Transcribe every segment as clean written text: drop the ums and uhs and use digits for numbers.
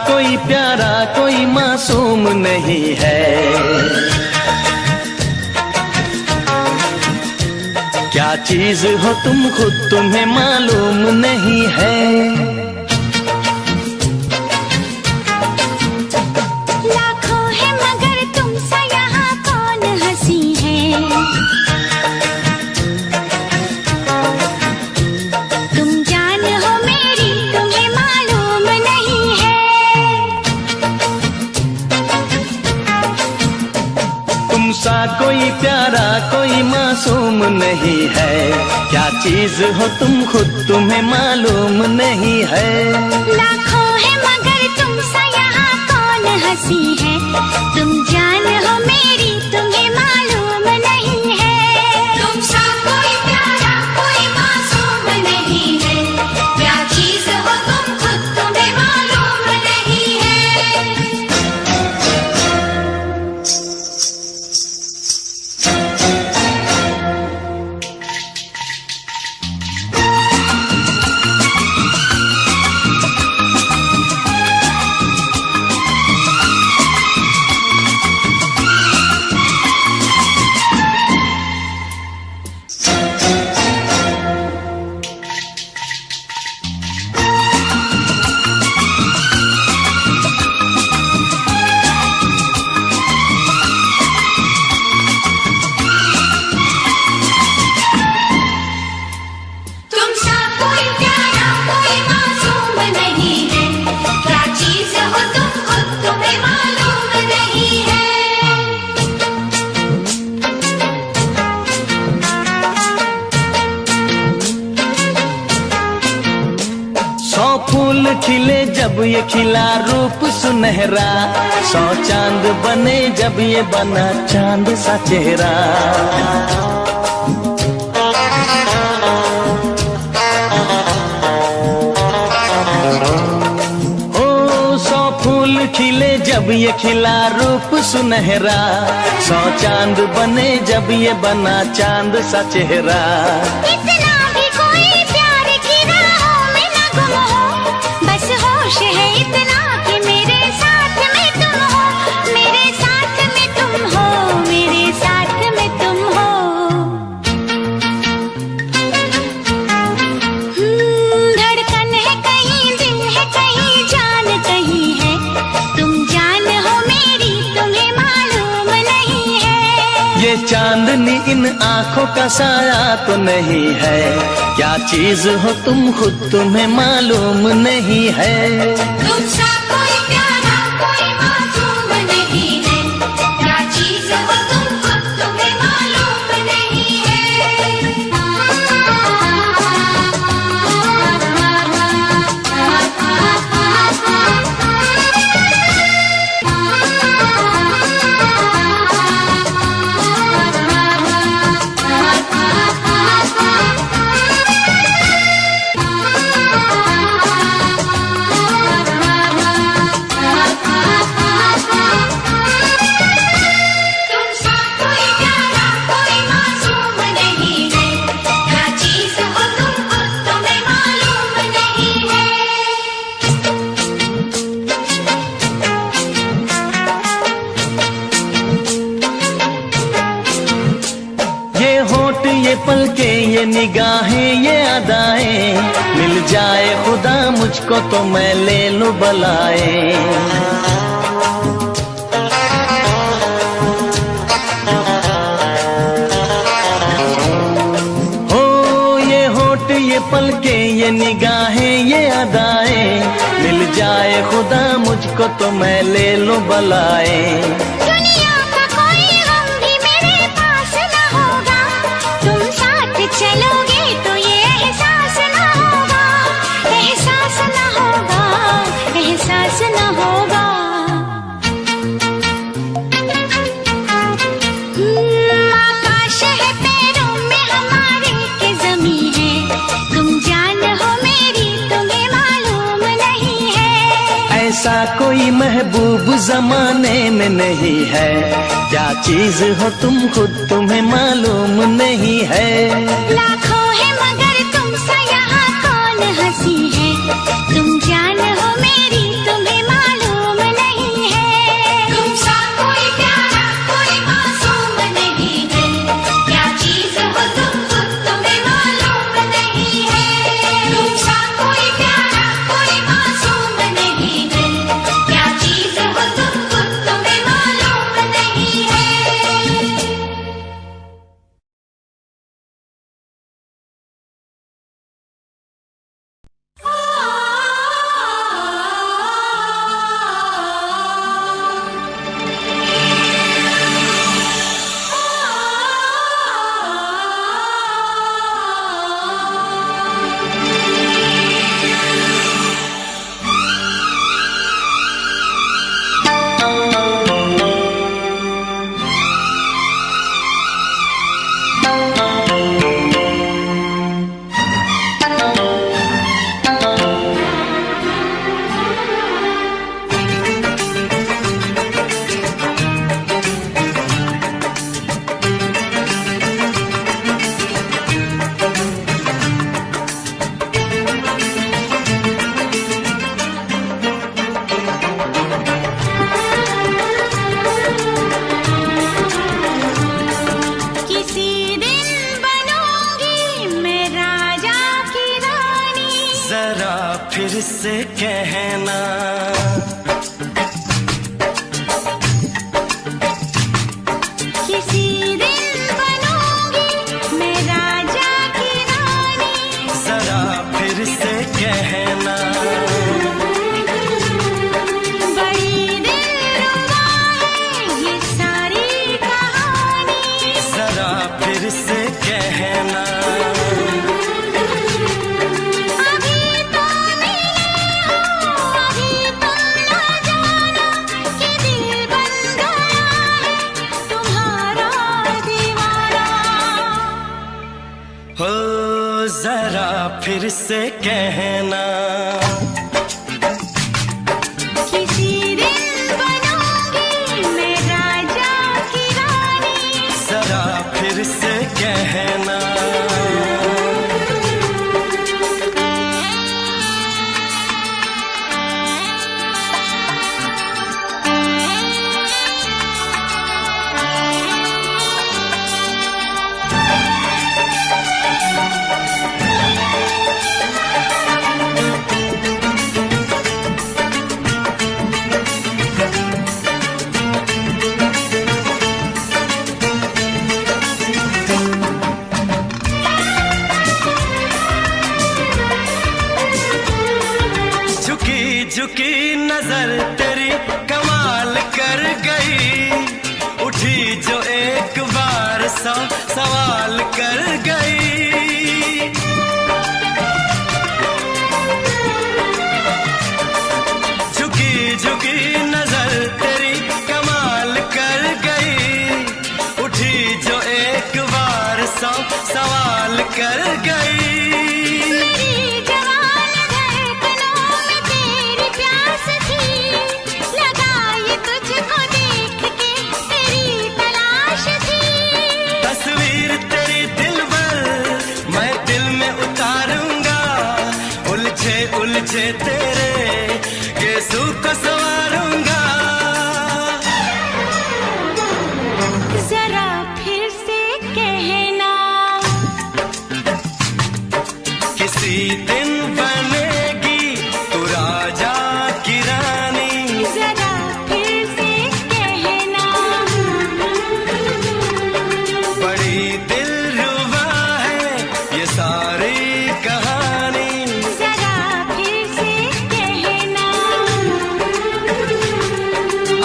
कोई प्यारा कोई मासूम नहीं है। क्या चीज हो तुम खुद तुम्हें मालूम नहीं है। लाखों है मगर तुम सा यहाँ कौन हंसी है। तुम जान हो मेरी तुम्हें मालूम नहीं है। तुम सा कोई प्यारा कोई मासूम नहीं है। क्या चीज हो तुम खुद तुम्हें मालूम नहीं है। लाखों है मगर तुम सा यहाँ कौन हंसी है। तुम जान हो मेरी तुम्हें मालूम नहीं है। तुम सा कोई प्यारा कोई मासूम नहीं है। क्या चीज हो तुम खुद तुम्हें मालूम नहीं है। तुम सा कोई प्यारा कोई मासूम नहीं है। क्या चीज हो तुम खुद तुम्हें मालूम नहीं है। 100 फूल खिले जब ये खिला रूप सुनहरा। 100 चांद बने जब ये बना चांद सा चेहरा। ओ 100 फूल खिले जब ये खिला रूप सुनहरा। 100 चांद बने जब ये बना चांद सा चेहरा। इतना भी कोई प्यार की राहों में न गुम हो। बस होश है इतना कि मेरे साथ में तुम हो। मेरे साथ में तुम हो। मेरे साथ में तुम हो। धड़कन है कहीं दिल है कहीं जान कहीं है। तुम जान हो मेरी तुम्हें मालूम नहीं है। ये चांदनी इन आंखों का साया तो नहीं है। क्या चीज हो तुम खुद तुम्हें मालूम नहीं है। तुम सा कोई प्यारा कोई मासूम नहीं है। क्या चीज हो तुम खुद तुम्हें मालूम नहीं तुम सा कोई प्यारा कोई मासूम नहीं है। क्या चीज हो तुम खुद तुम्हें मालूम नहीं है। ये होठ ये पलके ये निगाहें ये अदाएं। मिल जाए खुदा मुझको तो मैं ले लूं बलाएं। ये पलके ये निगाहें ये अदाएं। मिल जाए खुदा मुझको तो मैं ले लूं बलाएं। दुनिया का कोई गम भी मेरे पास न होगा। तुम साथ चलोगे तो ये एहसास न होगा। एहसास न होगा। एहसास न होगा। आकाश है पैरों में हमारे के ज़मीं है। तुम जान हो मेरी तुम्हें मालूम नहीं है। ऐसा कोई महबूब जमाने में नहीं है। क्या चीज हो तुम खुद तुम्हें मालूम नहीं है। लाखों है मगर तुम सा यहाँ कौन हंसी है। तुम जान हो मेरी तुम्हें मालूम कहना। किसी दिन बनूंगी मैं राजा की रानी, जरा फिर से कहना। बड़ी दिलरुबा है ये सारी कहानी, जरा फिर से कहना। अभी तो मिले हो, अभी तो ना जाना कि दिल बन गया है तुम्हारा दीवाना। हो जरा फिर से कहना। किसी दिन बनूंगी मैं राजा की रानी, जरा फिर से कहना। झुकी झुकी नजर तेरी कमाल कर गई, उठी जो एक बार सौ सवाल कर गई। झुकी झुकी नजर तेरी कमाल कर गई, उठी जो एक बार सौ सवाल कर गई। मेरी जवान धड़कनों में तेरी प्यास थी, लगाई तुझको देख के तेरी तलाश थी। तस्वीर तेरी दिल भर मैं दिल में उतारूंगा, उलझे उलझे तेरे केसू को संवारूंगा। जरा फिर से कहना। किसी दिन बनेगी तू राजा की रानी, जरा फिर से कहना। बड़ी दिलरुबा है ये सारी कहानी। जरा फिर से कहना।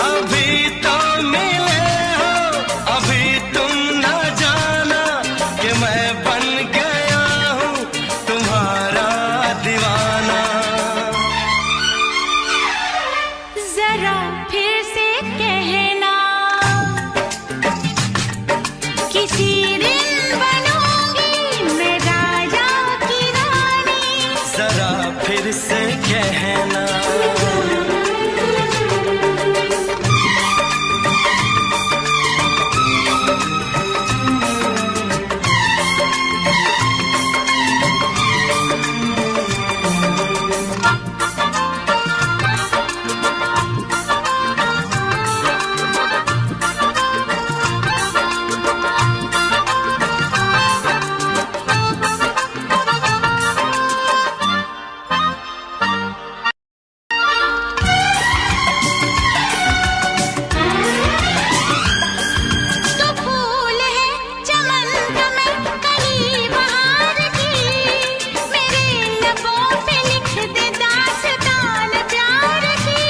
अभी तो मिले हो, अभी तुम न जाना कि मैं बन गया हूँ तुम्हारा दीवाना। जरा फिर से कहना। किसी दिन बनूंगी मैं राजा की रानी, जरा फिर से कहना। तो फूल है चमन का मैं कली बहार की, मेरे लबों पे लिख दे दास्तान प्यार की।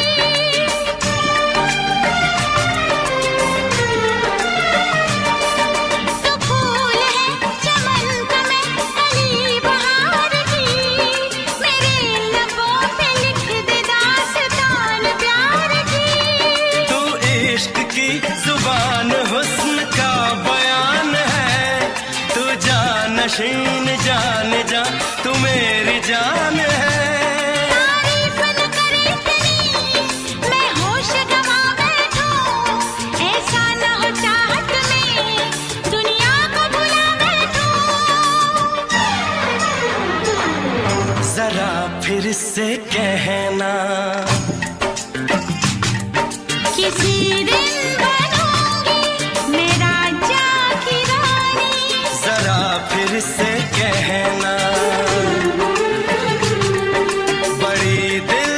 तो फूल है चमन का मैं कली बहार की, मेरे लबों पे लिख दे दास्तान प्यार की। तू इश्क की जुबान हुस्न का बयान है, तू जानशीन जान जा तू मेरी जान है। तारीफ न करे इतनी मैं होश गवा बैठूं, ऐसा न हो चाहत में दुनिया को भुला बैठूं। जरा फिर से कहना। किसी दिन बनूंगी मैं राजा की रानी, जरा फिर से कहना। बड़ी दिल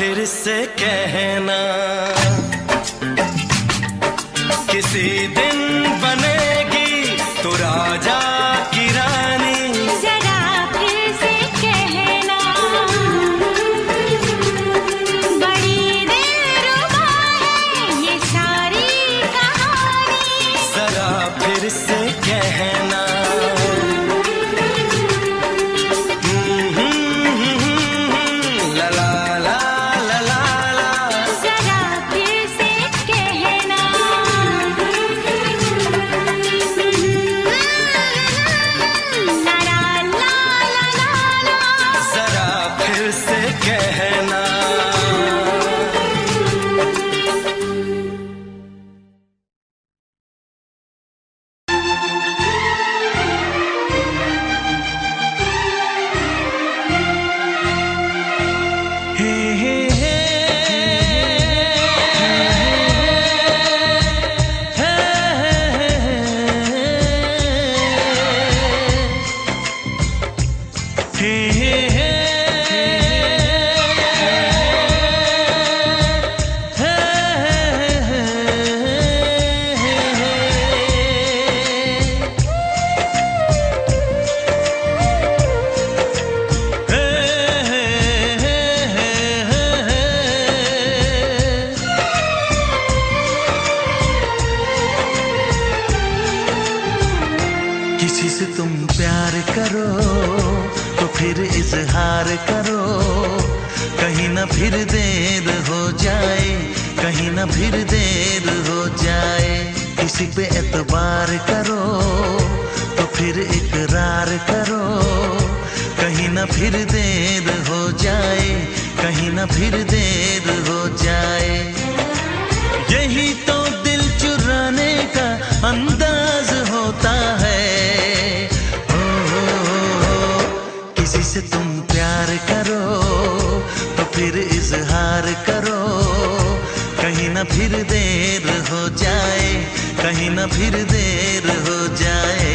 फिर से कहना, किसी दिन बनेगी तू राजा की रानी। जरा फिर से कहना, बड़ी दिलरुबा है ये सारी कहानी। जरा फिर से कहना, ला ला ला ला ला ला। जरा फिर से कहना, ला ला ला ला ला। जरा फिर से कहना। हे हे हे किसी से तुम प्यार करो तो फिर इजहार करो, कहीं ना फिर देर हो जाए, कहीं ना फिर देर हो जाए। किसी पे एतबार करो तो फिर इकरार करो, कहीं ना फिर देर हो जाए, कहीं ना फिर देर हो जाए। यही तो दिल चुराने का अंदाज होता है। किसी से तुम प्यार करो तो फिर इजहार करो, कहीं ना फिर देर हो जाए, कहीं ना फिर देर हो जाए।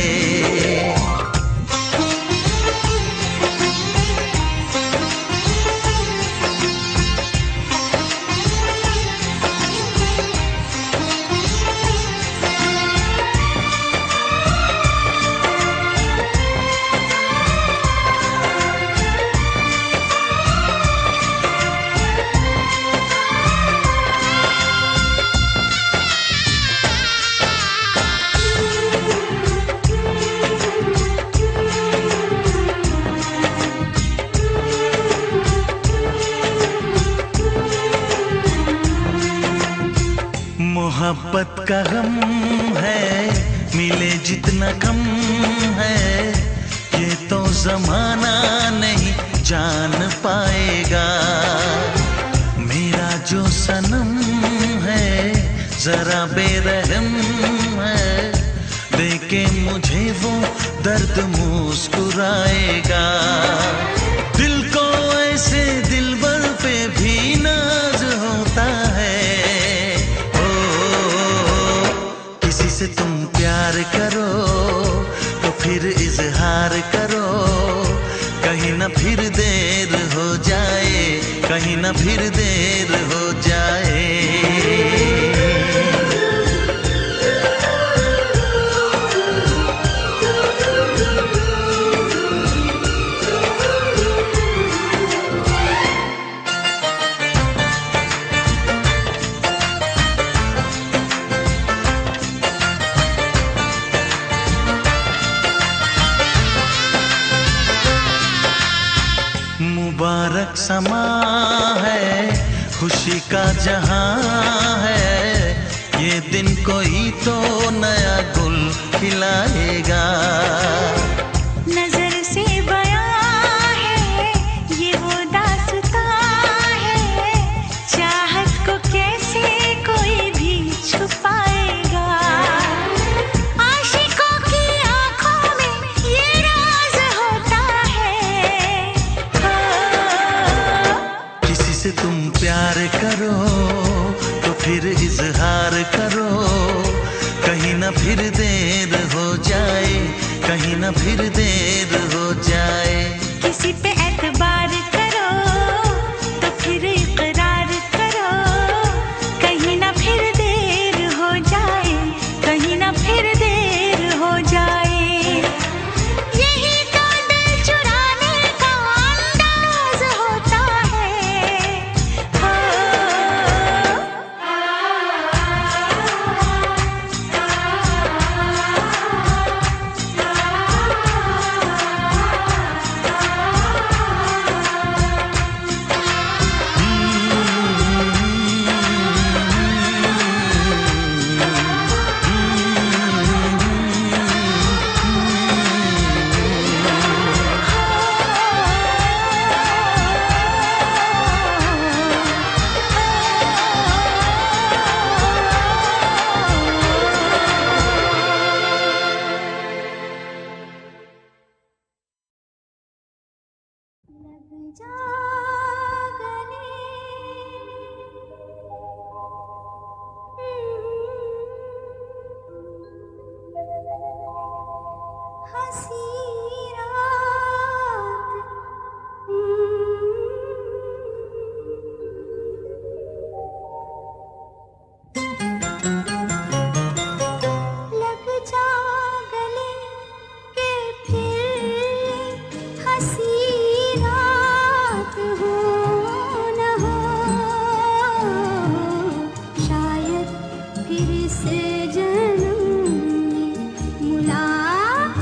मोहब्बत का गम है, मिले जितना कम है, ये तो जमाना नहीं जान पाएगा। मेरा जो सनम है जरा बेरहम है, देके मुझे वो दर्द मुस्कुराएगा। दिल को ऐसे दिलबर पे भी नाज होता है। किसी से तुम प्यार करो तो फिर इजहार करो, कहीं ना फिर देर हो जाए, कहीं ना फिर देर हो जाए। मुबारक समा है, खुशी का जहां है, ये दिन कोई तो नया गुल खिलाएगा। नजर से बयां है ये वो दास्तां है, चाहत को कैसे कोई भी छुपाएगा। आशिकों की आंखों में ये राज होता है। किसी से तुम प्यार करो तो फिर इजहार करो, कहीं ना फिर देर हो जाए, कहीं ना फिर देर हो जाए। किसी पे एतबार करो तो फिर इकरार जागने हंसी रात लग जा गले के फिर हंसी रात हो न हो शायद फिर से जन्म में मुलाकात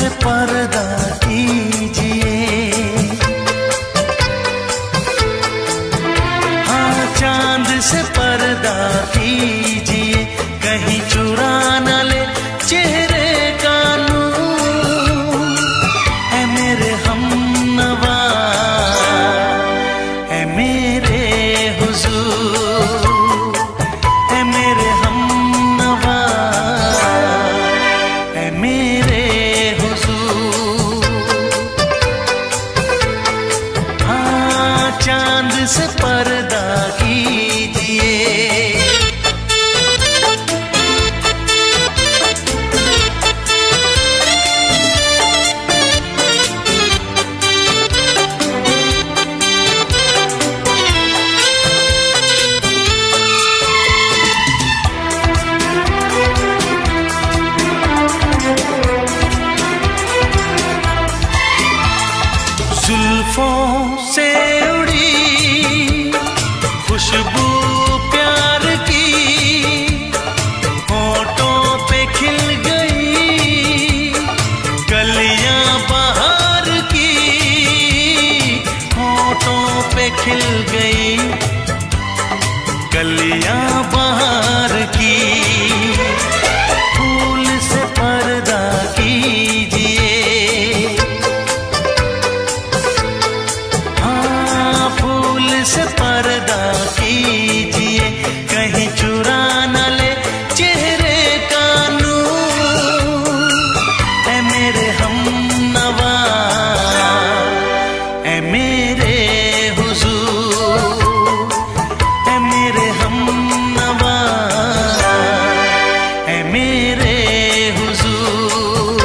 से पर्दा कीजिए, हाँ चांद से पर्दा कीजिए, कहीं चुरा न ले चेहरे का नूर। है मेरे हमनवा, है मेरे हुजूर, है मेरे हमनवा, है मेरे हुजूर। हाँ चांद से पर्दा कीजिए। जुल्फों से उड़ी खुशबू प्यार की, होठों पे खिल गई कलियां बहार की, होठों पे खिल गई कलियां बहार की। फूल से पर्दा कीजिए, से पर्दा कीजिए, कहीं चुरा न ले चेहरे का नूर। है मेरे हमनवा, है मेरे हुजूर, है मेरे हमनवा, है मेरे हुजूर।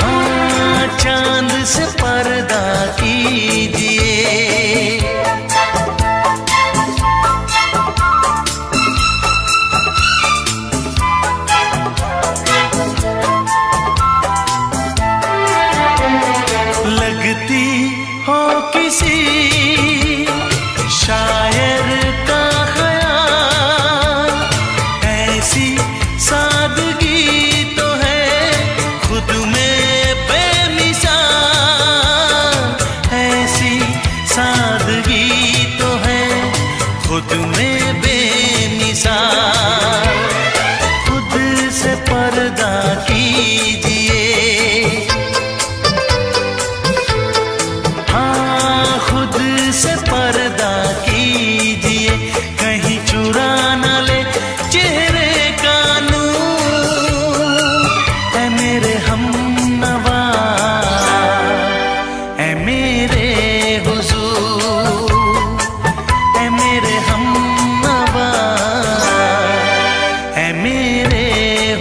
हाँ चांद से पर्दा कीजिए। लगती हो किसी शायर का ख्याल, ऐसी सादगी तो है खुद में बेमिसाल, ऐसी सादगी तो है खुद में बेमिसाल। खुद से पर्दा कीजिए, हाँ खुद से पर्दा कीजिए, कहीं चुरा न ले चेहरे का नूर। है मेरे हमनवा, है मेरे हुजूर, है मेरे हमनवा, है मेरे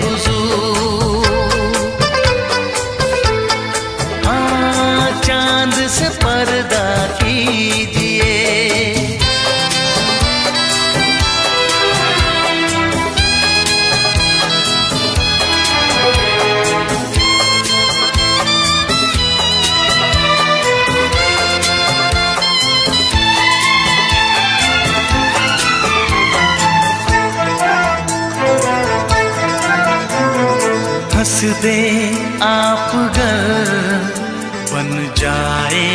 हुजूर। हाँ चांद से पर्दा कीजिए। हंस दे आप गर बन जाए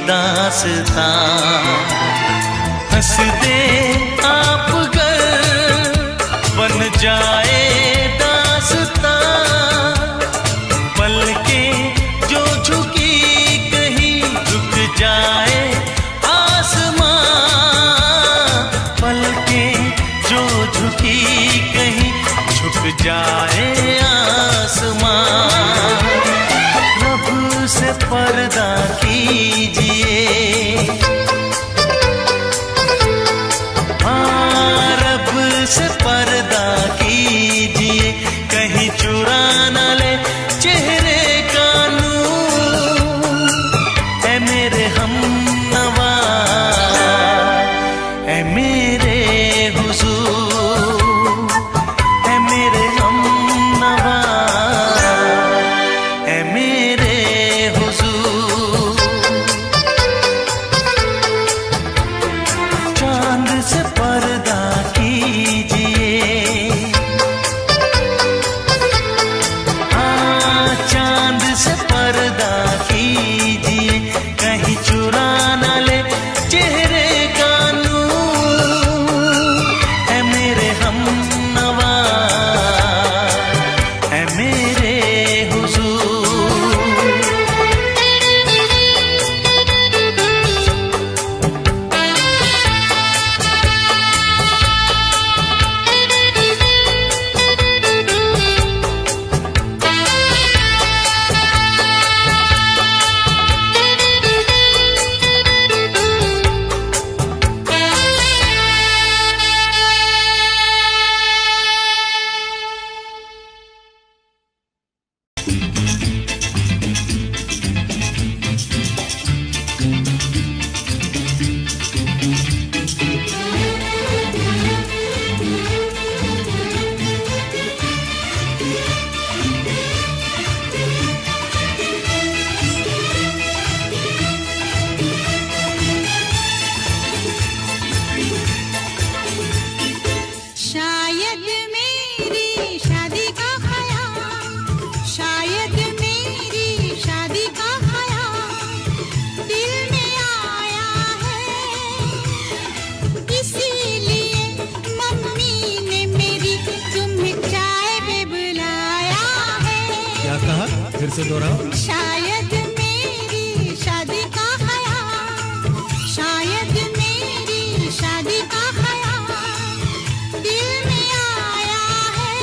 दास्तां, हंस दे आप गर बन जाए दास्तां। पलकें जो झुकी कहीं झुक जाए आसमां, पलकें जो झुकी कहीं झुक जाए आसमां। रब से पर्दा कीजिए, हाँ रब से पर्दा कीजिए, कहीं चुरा न ले चेहरे का नूर। है मेरे हमनवा, है मेरे हुजूर, है मेरे हमनवा, है मेरे हुजूर। से दोहराओ। शायद मेरी शादी का ख्याल, शायद मेरी शादी का ख्याल दिल में आया है,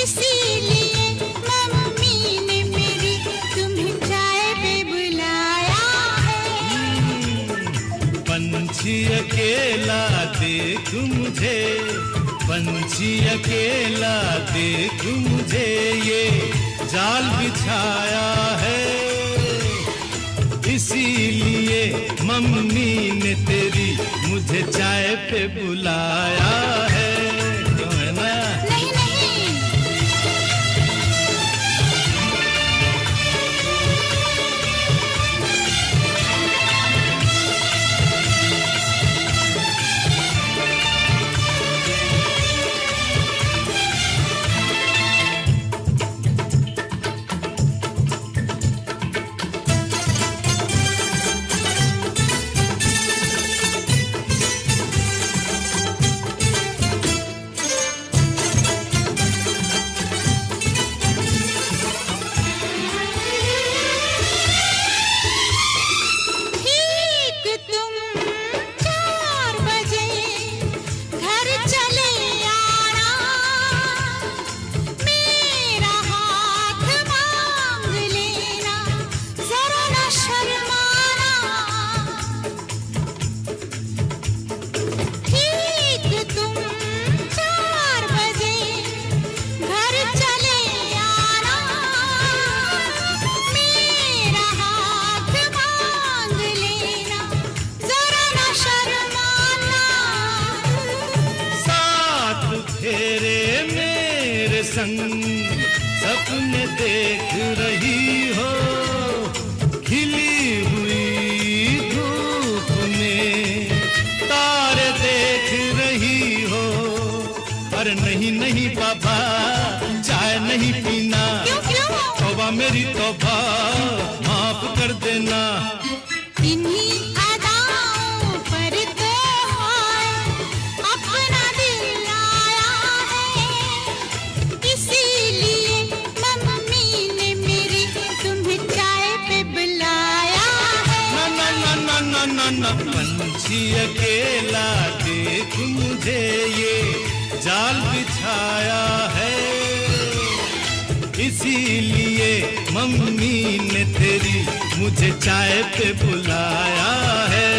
इसीलिए मम्मी ने मेरी तुम्हें चाय पे बुलाया है। पंछी अकेला देख मुझे, पंछी अकेला देख मुझे, ये जाल बिछाया है, इसीलिए मम्मी ने तेरी मुझे चाय पे बुलाया है। क्यों है ना? नहीं नहीं, सपने देख रही हो, खिली हुई धूप में तारे देख रही हो। अरे नहीं नहीं पापा, चाय नहीं पीना। तौबा मेरी तौबा, माफ कर देना। पंछी अकेला देख मुझे, ये जाल बिछाया है, इसीलिए मम्मी ने तेरी मुझे चाय पे बुलाया है।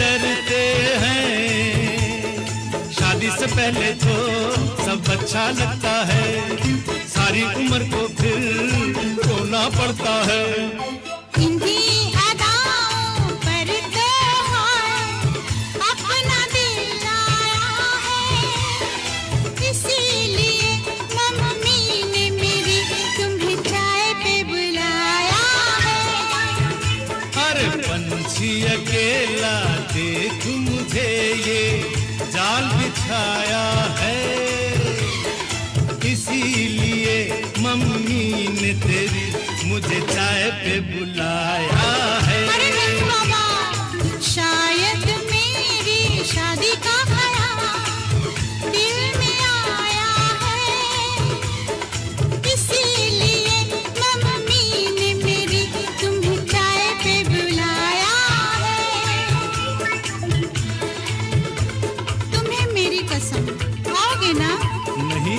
डरते हैं, शादी से पहले तो सब अच्छा लगता है, सारी उम्र को फिर रोना पड़ता है। पंछी अकेला देख मुझे, ये जाल बिछाया है, इसीलिए मम्मी ने तेरी मुझे चाय पे बुलाया है। अरे नहीं बाबा, शायद मेरी शादी का ख्याल दिल में आया कसम, आओगे ना? नहीं,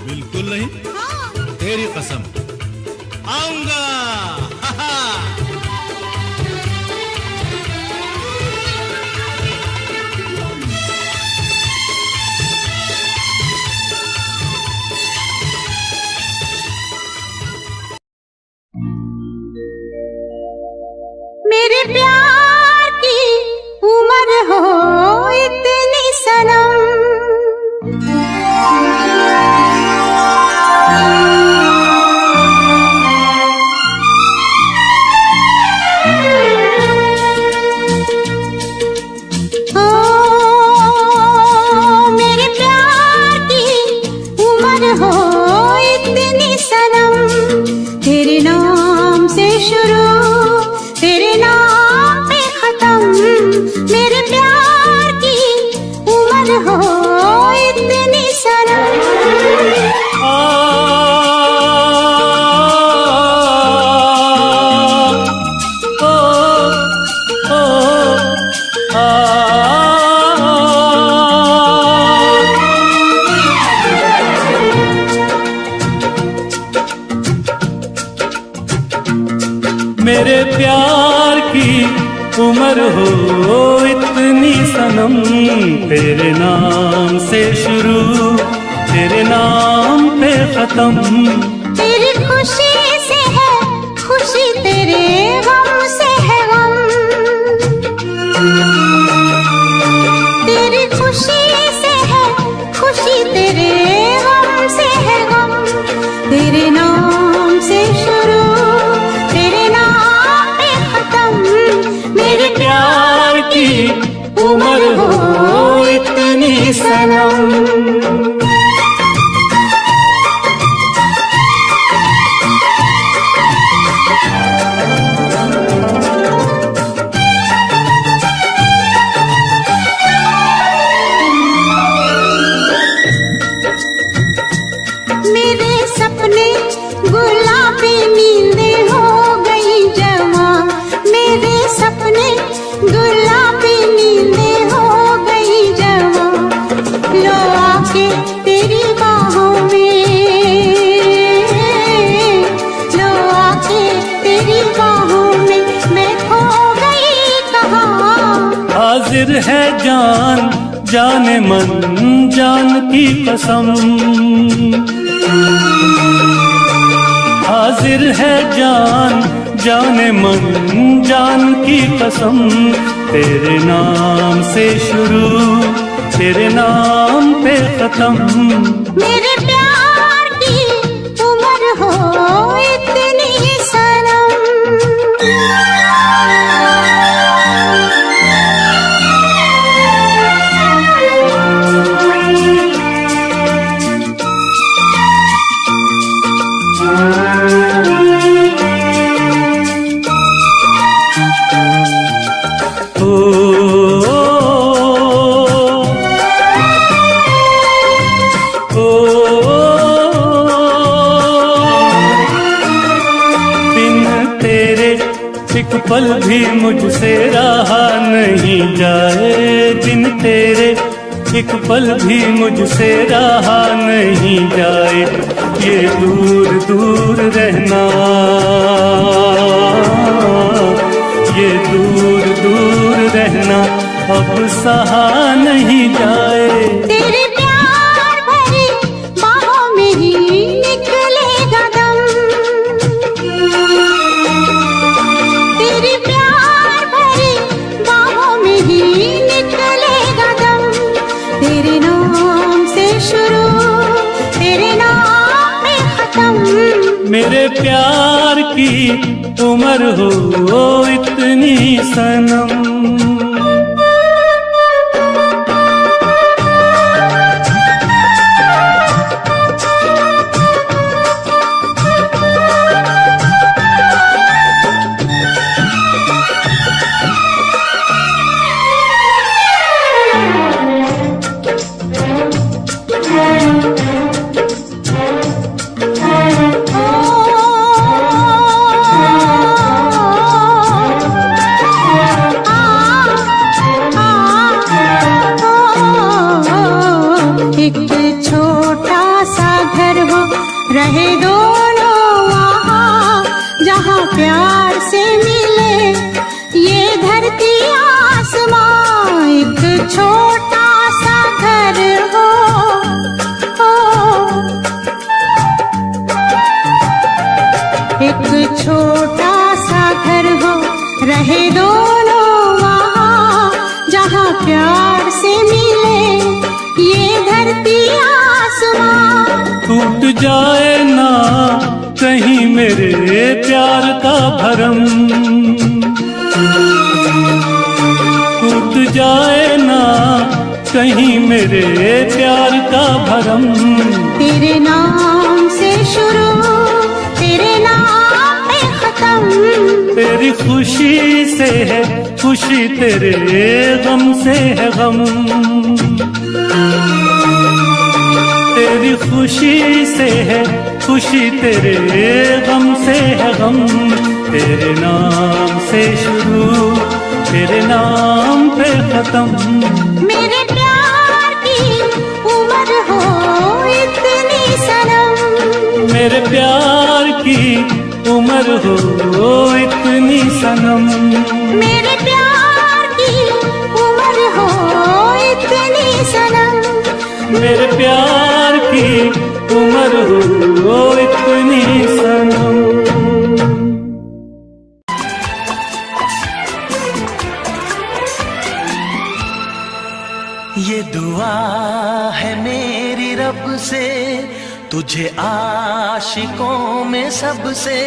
बिल्कुल नहीं। हाँ। तेरी कसम, आऊंगा। हा हा। मेरे प्यार की उम्र हो इतनी सनम, ओ मेरे प्यार की उम्र हो इतनी सनम, तेरे नाम से शुरू तेरे नाम पे खत्म, मेरे प्यार की उम्र हो इतनी सनम। मेरे प्यार की उम्र हो इतनी सनम, तेरे नाम से शुरू तेरे नाम पे खत्म, तेरी खुशी से है खुशी, तेरे गम से है गम, तेरी खुशी से है खुशी, तेरे गम से है गम, तेरे नाम से शुरू तेरे नाम पे खत्म, मेरे प्यार की उम्र हो इतनी सनम। मेरे सपने गुलाबी नींदें हो गई जमा, मेरे सपने गुलाबी नींदें हो गई जमा, लो आके तेरी बाहों में, लो आके तेरी बाहों में, मैं खो गई कहाँ। हाजिर है जान जाने मन जान की कसम, हाजिर है जान जाने मन जान की कसम, तेरे नाम से शुरू तेरे नाम पे खत्म, मेरे प्यार की उम्र हो इतनी सनम। एक पल भी मुझसे रहा नहीं जाए, दिन तेरे एक पल भी मुझसे रहा नहीं जाए, ये दूर दूर रहना, ये दूर दूर रहना अब सहा नहीं जाए। तेरे प्यार भरी बाहों में ही निकलेगा दम, तेरे प्यार भरी बाहों में ही निकलेगा दम, तेरे नाम से शुरू तेरे नाम में खत्म, मेरे प्यार की उम्र हो इतनी सनम। से मिले ये धरती आसमां। टूट जाए ना कहीं मेरे प्यार का भरम, टूट जाए ना कहीं मेरे प्यार का भरम। तेरे नाम से शुरू, तेरे नाम पे खत्म। तेरी खुशी से है खुशी, तेरे गम से है गम। तेरी खुशी से है खुशी, तेरे गम से है गम। तेरे नाम से शुरू, तेरे नाम पे खत्म। मेरे प्यार की उम्र हो इतनी सनम, मेरे प्यार की उम्र हो इतनी सनम। मेरे प्यार की उम्र हो इतनी सनम। मेरे प्यार की उम्र हो इतनी सनम। ये दुआ है मेरी रब से, तुझे आशिकों में सबसे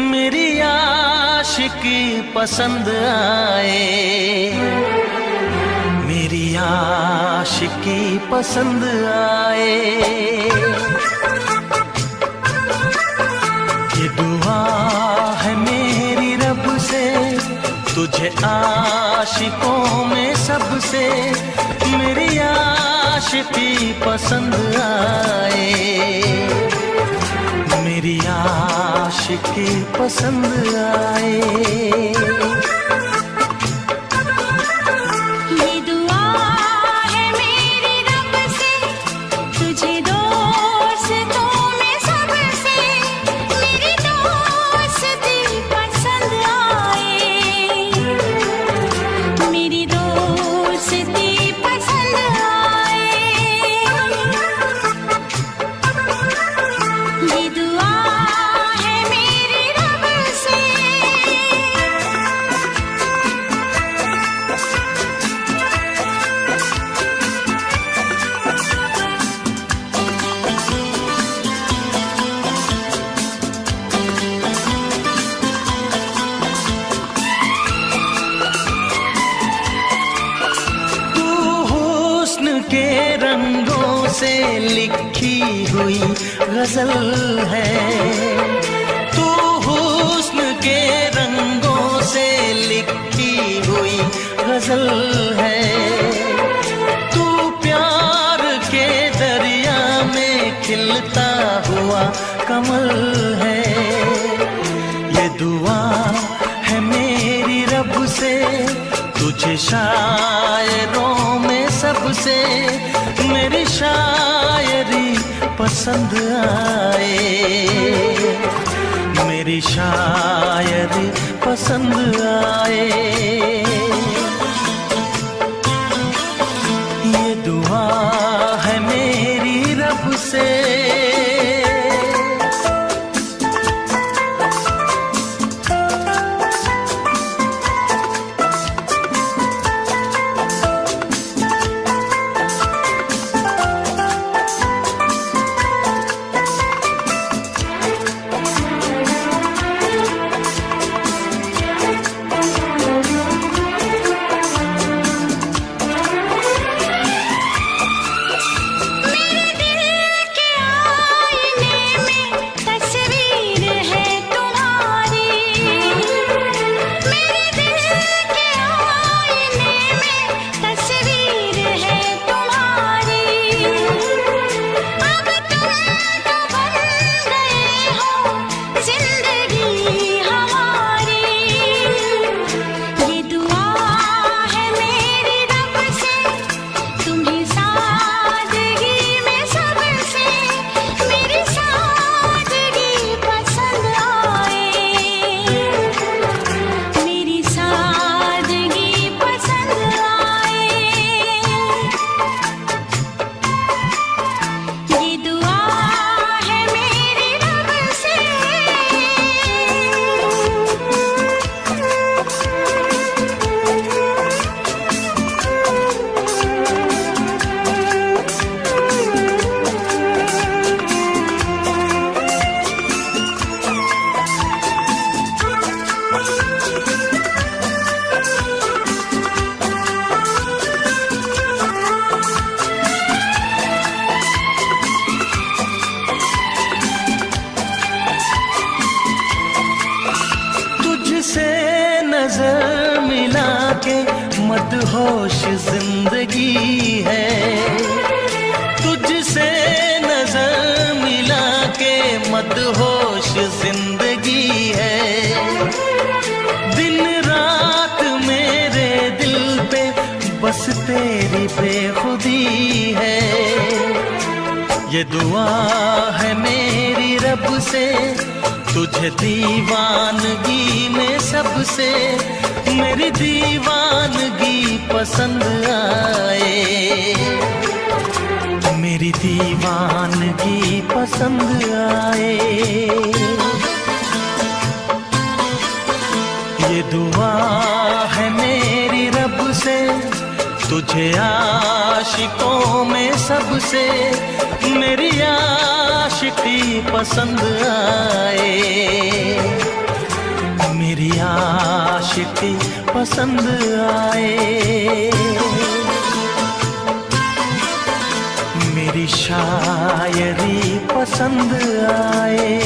मेरी आशिकी पसंद आए, मेरी आशिकी पसंद आए। ये दुआ है मेरी रब से, तुझे आशिकों में सबसे मेरी आशिकी पसंद आए, मेरी आशिकी पसंद आए। ये दुआ है मेरी रब से, तुझे दोस्तों में सबसे मेरी दोस्ती पसंद आए, मेरी दोस्ती पसंद आए। ये दुआ है मेरी रब से। तू हुस्न के रंगों से लिखी हुई गजल है, तू हुस्न के रंगों से लिखी हुई गजल है। तू प्यार के दरिया में खिलता हुआ कमल है। ये दुआ है मेरी रब से, तुझे शायरों में सबसे मेरी शायरी पसंद आए, मेरी शायरी पसंद आए। ये दुआ है मेरी रब से। मदहोश जिंदगी है, तुझसे नजर मिला के मदहोश जिंदगी है। दिन रात मेरे दिल पे बस तेरी बेखुदी है। ये दुआ है मेरी रब से, तुझे दीवानगी में सबसे मेरी दीवानगी पसंद आए, मेरी दीवानगी पसंद आए। ये दुआ है मेरी रब से, तुझे आशिकों में सबसे मेरी आशिकी पसंद आए, मेरी आशिकी पसंद आए, मेरी शायरी पसंद आए,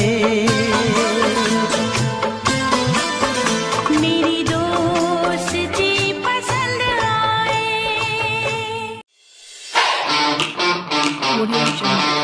मेरी दोस्ती पसंद आए। Audio Jungle.